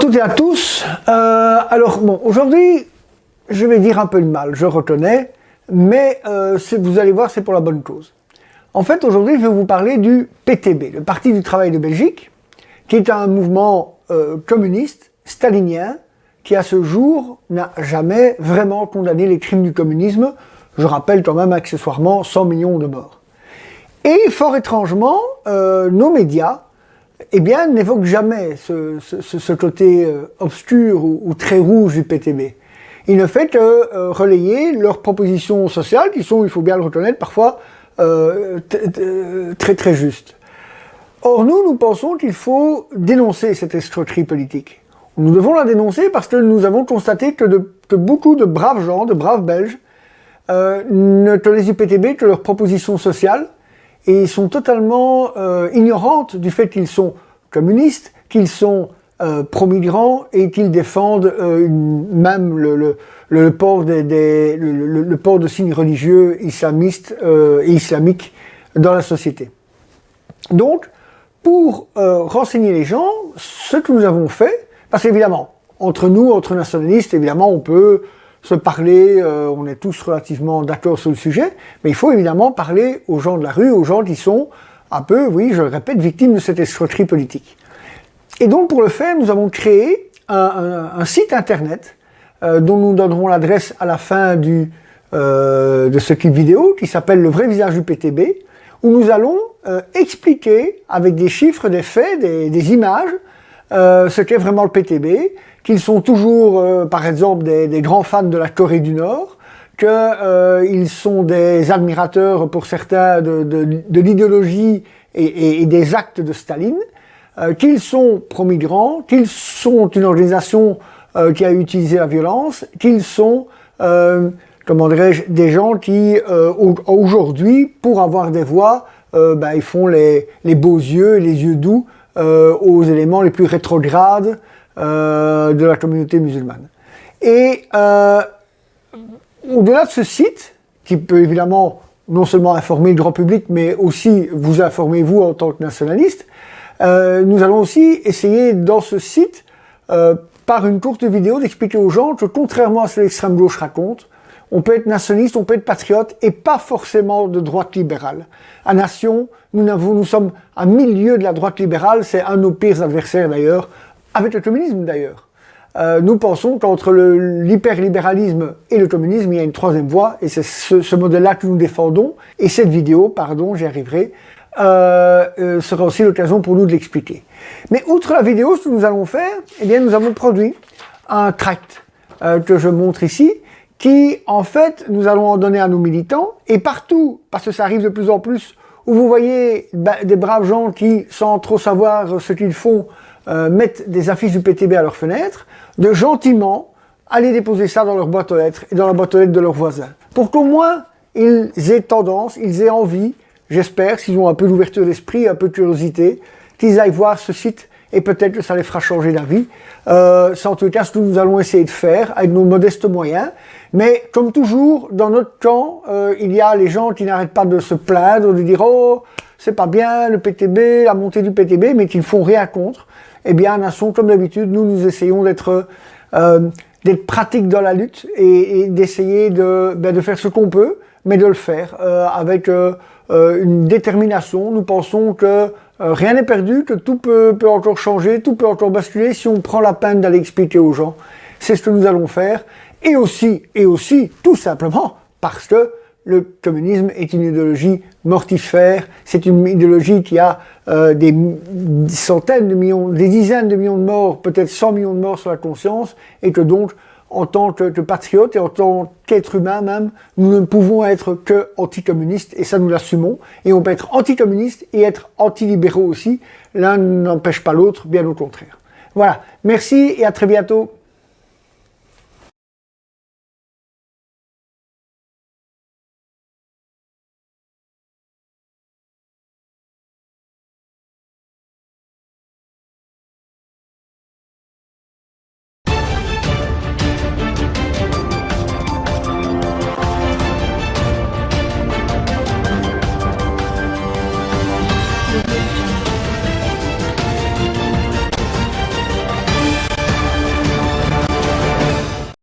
toutes et à tous. Alors bon, aujourd'hui, je vais dire un peu de mal, je reconnais, mais vous allez voir, c'est pour la bonne cause. En fait, aujourd'hui, je vais vous parler du PTB, le Parti du Travail de Belgique, qui est un mouvement communiste, stalinien, qui à ce jour n'a jamais vraiment condamné les crimes du communisme. Je rappelle quand même accessoirement 100 millions de morts. Et fort étrangement, nos médias n'évoquent jamais ce côté obscur ou très rouge du PTB. Ils ne font que relayer leurs propositions sociales qui sont, il faut bien le reconnaître, parfois très très justes. Or nous pensons qu'il faut dénoncer cette escroquerie politique. Nous devons la dénoncer parce que nous avons constaté que beaucoup de braves gens, de braves Belges, ne connaissent du PTB que leurs propositions sociales et sont totalement ignorantes du fait qu'ils sont communistes, qu'ils sont pro-migrants et qu'ils défendent même le port de signes religieux islamistes et islamiques dans la société. Donc, pour renseigner les gens, ce que nous avons fait, parce qu'évidemment, entre nous, entre nationalistes, évidemment, on peut se parler, on est tous relativement d'accord sur le sujet, mais il faut évidemment parler aux gens de la rue, aux gens qui sont un peu, oui, je le répète, victimes de cette escroquerie politique. Et donc, pour le faire, nous avons créé un site internet dont nous donnerons l'adresse à la fin de ce clip vidéo, qui s'appelle Le vrai visage du PTB, où nous allons expliquer avec des chiffres, des faits, des images, ce qu'est vraiment le PTB, qu'ils sont toujours, par exemple, des grands fans de la Corée du Nord, qu'ils sont des admirateurs, pour certains, de l'idéologie et des actes de Staline, qu'ils sont pro-migrants, qu'ils sont une organisation qui a utilisé la violence, qu'ils sont, comment dirais-je, des gens qui, aujourd'hui, pour avoir des voix, ils font les beaux yeux et les yeux doux aux éléments les plus rétrogrades de la communauté musulmane. Et au-delà de ce site, qui peut évidemment non seulement informer le grand public, mais aussi vous informer vous en tant que nationaliste, nous allons aussi essayer dans ce site, par une courte vidéo, d'expliquer aux gens que contrairement à ce que l'extrême gauche raconte, on peut être nationaliste, on peut être patriote et pas forcément de droite libérale. À Nation, nous sommes à milieu de la droite libérale, c'est un de nos pires adversaires d'ailleurs, avec le communisme d'ailleurs. Nous pensons qu'entre l'hyperlibéralisme et le communisme, il y a une troisième voie et c'est ce modèle-là que nous défendons. Et cette vidéo, pardon, j'y arriverai, sera aussi l'occasion pour nous de l'expliquer. Mais outre la vidéo, ce que nous allons faire, nous avons produit un tract que je montre ici, qui, en fait, nous allons en donner à nos militants, et partout, parce que ça arrive de plus en plus, où vous voyez des braves gens qui, sans trop savoir ce qu'ils font, mettent des affiches du PTB à leurs fenêtres, de gentiment aller déposer ça dans leur boîte aux lettres et dans la boîte aux lettres de leurs voisins. Pour qu'au moins, ils aient tendance, ils aient envie, j'espère, s'ils ont un peu d'ouverture d'esprit, un peu de curiosité, qu'ils aillent voir ce site et peut-être que ça les fera changer d'avis. C'est en tout cas ce que nous allons essayer de faire avec nos modestes moyens. Mais comme toujours, dans notre camp, il y a les gens qui n'arrêtent pas de se plaindre, de dire « Oh, c'est pas bien le PTB, la montée du PTB », mais qui ne font rien contre. Eh bien, à Nation, comme d'habitude, nous essayons d'être pratiques dans la lutte et d'essayer de faire ce qu'on peut, mais de le faire avec une détermination. Nous pensons que rien n'est perdu, que tout peut encore changer, tout peut encore basculer si on prend la peine d'aller expliquer aux gens. C'est ce que nous allons faire. Et aussi, tout simplement, parce que le communisme est une idéologie mortifère, c'est une idéologie qui a des centaines de millions, des dizaines de millions de morts, peut-être 100 millions de morts sur la conscience, et que donc, en tant que patriotes et en tant qu'être humain même, nous ne pouvons être que anticommunistes, et ça nous l'assumons, et on peut être anticommuniste et être antilibéraux aussi, l'un n'empêche pas l'autre, bien au contraire. Voilà, merci et à très bientôt.